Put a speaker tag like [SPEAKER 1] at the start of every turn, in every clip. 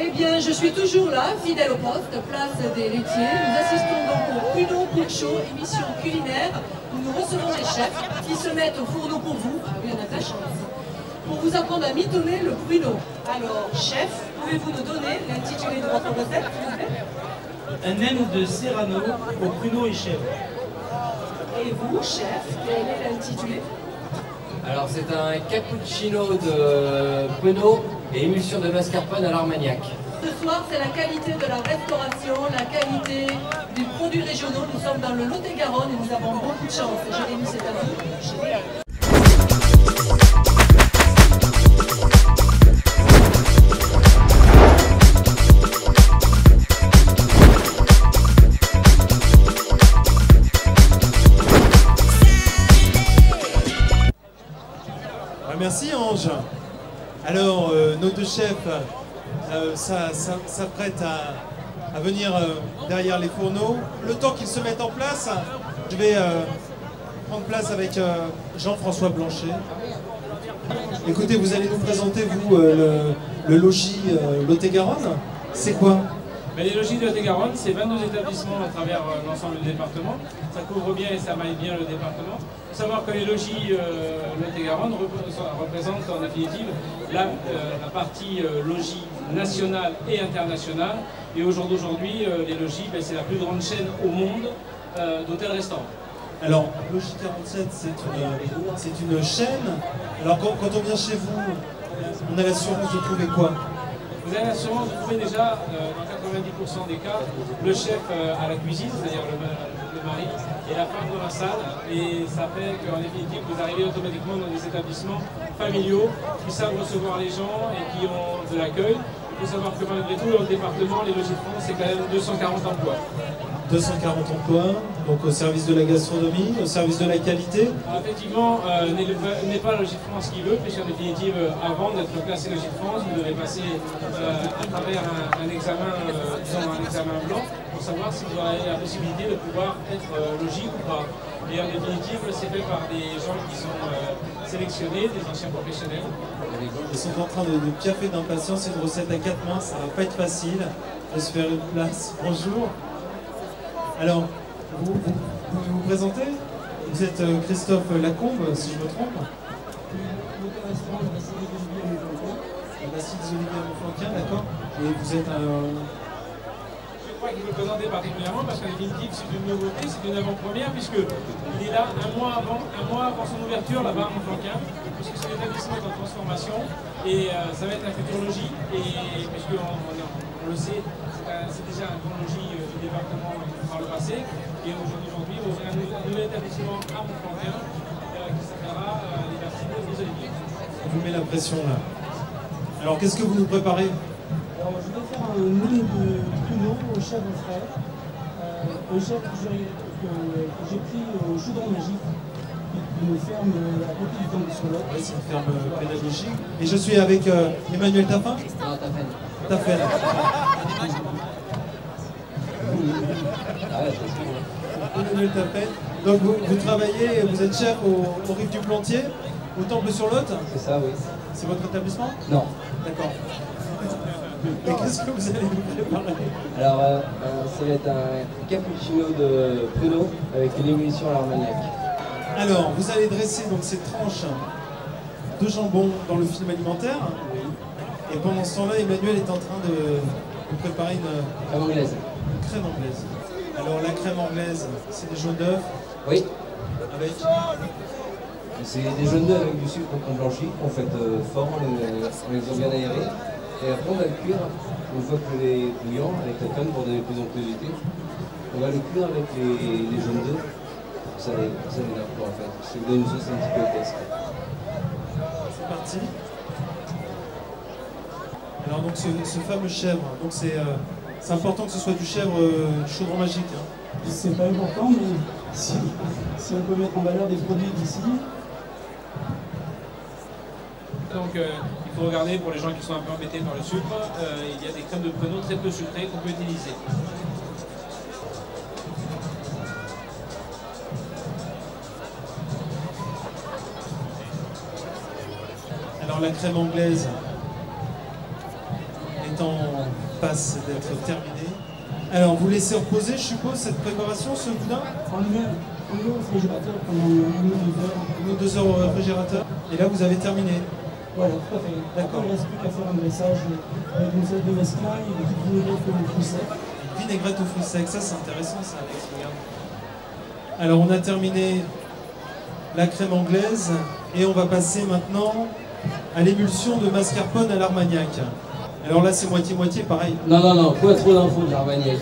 [SPEAKER 1] Eh bien, je suis toujours là, fidèle au poste, place des laitiers. Nous assistons donc au Pruneau Cook Show, émission culinaire, où nous recevons des chefs qui se mettent au fourneau pour vous. Ah oui, on a de la chance. Pour vous apprendre à mitonner le pruneau. Alors, chef, pouvez-vous nous donner l'intitulé de votre recette, s'il vous plaît?
[SPEAKER 2] Un M de Serrano au pruneau et chèvre.
[SPEAKER 1] Et vous, chef, quel est l'intitulé?
[SPEAKER 3] Alors c'est un cappuccino de pruneau et émulsion de mascarpone à l'Armagnac.
[SPEAKER 1] Ce soir, c'est la qualité de la restauration, la qualité des produits régionaux. Nous sommes dans le Lot-et-Garonne et nous avons beaucoup de chance. Jérémy, c'est à vous.
[SPEAKER 4] Merci Ange. Alors nos deux chefs s'apprêtent à venir derrière les fourneaux. Le temps qu'ils se mettent en place, je vais prendre place avec Jean-François Blanchet. Écoutez, vous allez nous présenter vous le logis Lot-et-Garonne. C'est quoi?
[SPEAKER 2] Les logis de Lot-et-Garonne, c'est 22 établissements à travers l'ensemble du département. Ça couvre bien et ça maille bien le département. Il faut savoir que les logis Lot-et-Garonne représentent en définitive la partie logis nationale et internationale. Et au jour d'aujourd'hui, les logis, c'est la plus grande chaîne au monde d'hôtels-restaurants.
[SPEAKER 4] Alors, Logis 47, c'est une chaîne. Alors, quand on vient chez vous, on a l'assurance de trouver quoi?
[SPEAKER 2] Vous avez l'assurance de trouver déjà, dans 90% des cas, le chef à la cuisine, c'est-à-dire le mari, et la femme dans la salle. Et ça fait qu'en définitive, vous arrivez automatiquement dans des établissements familiaux qui savent recevoir les gens et qui ont de l'accueil. Il faut savoir que malgré tout, dans le département, les Logis de France, c'est quand même 240 emplois. 240
[SPEAKER 4] emplois, donc au service de la gastronomie, au service de la qualité.
[SPEAKER 2] Alors effectivement, n'est pas Logis de France qui veut, puisqu'en définitive, avant d'être classé Logis de France, vous devez passer à travers un examen, disons un examen blanc, pour savoir si vous avez la possibilité de pouvoir être logis ou pas. Et en définitive, c'est fait par des gens qui sont sélectionnés, des anciens professionnels.
[SPEAKER 4] Ils sont en train de piaffer d'impatience, c'est une recette à 4 mains, ça va pas être facile de se faire une place. Bonjour. Alors, vous pouvez vous présenter? Vous êtes Christophe Lacombe, si je me trompe. Bastide Olivier Montflanquin, d'accord. Et vous êtes un...
[SPEAKER 2] Je crois qu'il veut présenter particulièrement parce qu'en définitive, c'est une nouveauté, c'est une avant-première, puisqu'il est là un mois avant son ouverture, là-bas à Montflanquin, puisque c'est l'établissement est en transformation, et ça va être un futur logis, et puisqu'on le sait, c'est déjà un grand logis du département par le passé, et aujourd'hui, on ouvre un nouvel établissement à Montflanquin qui s'appellera l'Université des Oliviers.
[SPEAKER 4] On vous met la pression là. Alors, qu'est-ce que vous nous préparez?
[SPEAKER 5] Alors, je vais faire un moule de pruneau au chèvre frais, au chèvre que j'ai pris au Chaudron Magique, une ferme à côté du Temple sur l'Autre.
[SPEAKER 4] Oui, c'est une ferme pédagogique. Et je suis avec Emmanuel Taffin.
[SPEAKER 3] Non,
[SPEAKER 4] Taffin. Emmanuel Taffin. Donc vous travaillez, vous êtes chef au Rive du Plantier, au Temple sur l'Autre.
[SPEAKER 6] C'est ça, oui.
[SPEAKER 4] C'est votre établissement?
[SPEAKER 6] Non.
[SPEAKER 4] D'accord. Et qu'est-ce que vous allez nous préparer?
[SPEAKER 6] Alors, ça va être un cappuccino de pruneau avec une émulsion à l'Armagnac.
[SPEAKER 4] Alors, vous allez dresser donc ces tranches de jambon dans le film alimentaire. Et pendant ce temps-là, Emmanuel est en train de préparer une
[SPEAKER 6] crème anglaise.
[SPEAKER 4] Une crème anglaise. Alors, la crème anglaise, c'est des jaunes d'œufs?
[SPEAKER 6] Oui.
[SPEAKER 4] Avec?
[SPEAKER 6] C'est des jaunes d'œufs avec du sucre qu'on blanchit, qu'on fait fort, on les a bien aérés. Et après, on va le cuire, une fois que les bouillants, avec la crème pour donner plus d'onctuosité. On va le cuire avec les jaunes d'œufs. Ça l'énerve pas en fait. Ça vous donne une sauce un petit peu épaisse.
[SPEAKER 4] C'est parti. Alors donc ce fameux chèvre, donc c'est important que ce soit du chèvre Chaudron Magique. Hein.
[SPEAKER 5] C'est pas important, mais si on peut mettre en valeur des produits d'ici.
[SPEAKER 2] Donc il faut regarder pour les gens qui sont un peu embêtés par le sucre, il y a des crèmes de pruneau très peu sucrées qu'on peut utiliser.
[SPEAKER 4] Alors la crème anglaise étant passe d'être terminé. Alors, vous laissez reposer, je suppose, cette préparation, ce boudin?
[SPEAKER 5] On met au frigérateur pendant 1 ou 2 heures.
[SPEAKER 4] 1 ou 2 heures au réfrigérateur. Et là, vous avez terminé.
[SPEAKER 5] Voilà, tout à fait.
[SPEAKER 4] D'accord.
[SPEAKER 5] Il ne reste plus qu'à faire un dressage avec une salade de mesclun et des petites vinaigrettes aux fruits secs.
[SPEAKER 4] Une vinaigrette aux fruits secs, ça c'est intéressant ça, Alex, regarde. Alors, on a terminé la crème anglaise et on va passer maintenant à l'émulsion de mascarpone à l'armagnac. Alors là, c'est moitié-moitié, pareil.
[SPEAKER 6] Non, non, non, pas trop d'infos de l'Armagnac.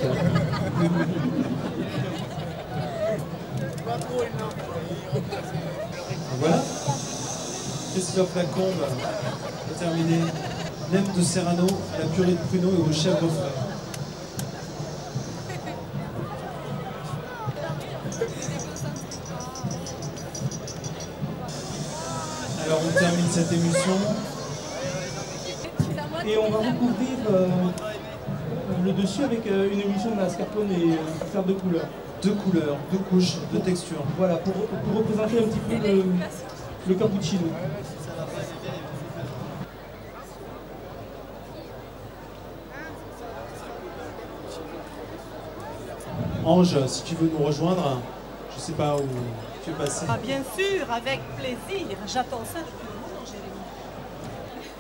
[SPEAKER 4] Voilà. Christophe Lacombe a terminé. Nem de Serrano à la purée de pruneaux et au chèvre frais. Alors on termine cette émulsion.
[SPEAKER 5] Et on va recouvrir le dessus avec une émulsion de mascarpone et faire 2 couleurs.
[SPEAKER 4] 2 couleurs, 2 couches, 2 textures.
[SPEAKER 5] Voilà, pour représenter un petit peu le cappuccino.
[SPEAKER 4] Ange, si tu veux nous rejoindre, je sais pas où tu es passé.
[SPEAKER 7] Ah, bien sûr, avec plaisir. J'attends ça depuis un moment, Jérémy.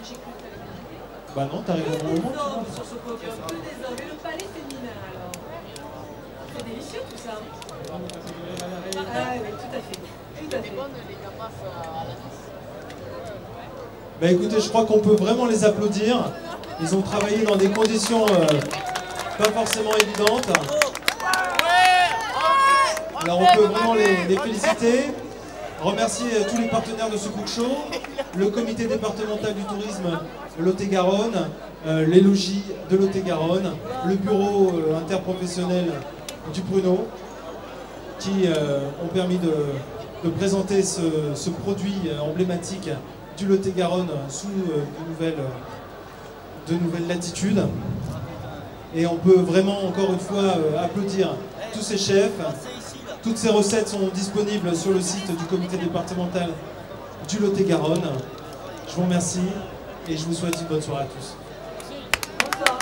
[SPEAKER 7] J'ai cru que t'allais m'inviter.
[SPEAKER 4] Bah non, t'arrives au bon moment.
[SPEAKER 1] Des hommes sur ce podium, que des hommes. Et le palais féminin alors. C'est délicieux tout ça. Ah oui, tout à fait. Tout à fait.
[SPEAKER 4] Bah écoutez, je crois qu'on peut vraiment les applaudir. Ils ont travaillé dans des conditions pas forcément évidentes. Alors on peut vraiment les féliciter, remercier tous les partenaires de ce Cook Show, le comité départemental du tourisme de Lot-et-Garonne, les logis de Lot-et-Garonne, le bureau interprofessionnel du Pruneau, qui ont permis de présenter ce produit emblématique du Lot-et-Garonne sous de nouvelles latitudes. Et on peut vraiment encore une fois applaudir tous ces chefs. Toutes ces recettes sont disponibles sur le site du comité départemental du Lot-et-Garonne. Je vous remercie et je vous souhaite une bonne soirée à tous.
[SPEAKER 1] Bonsoir.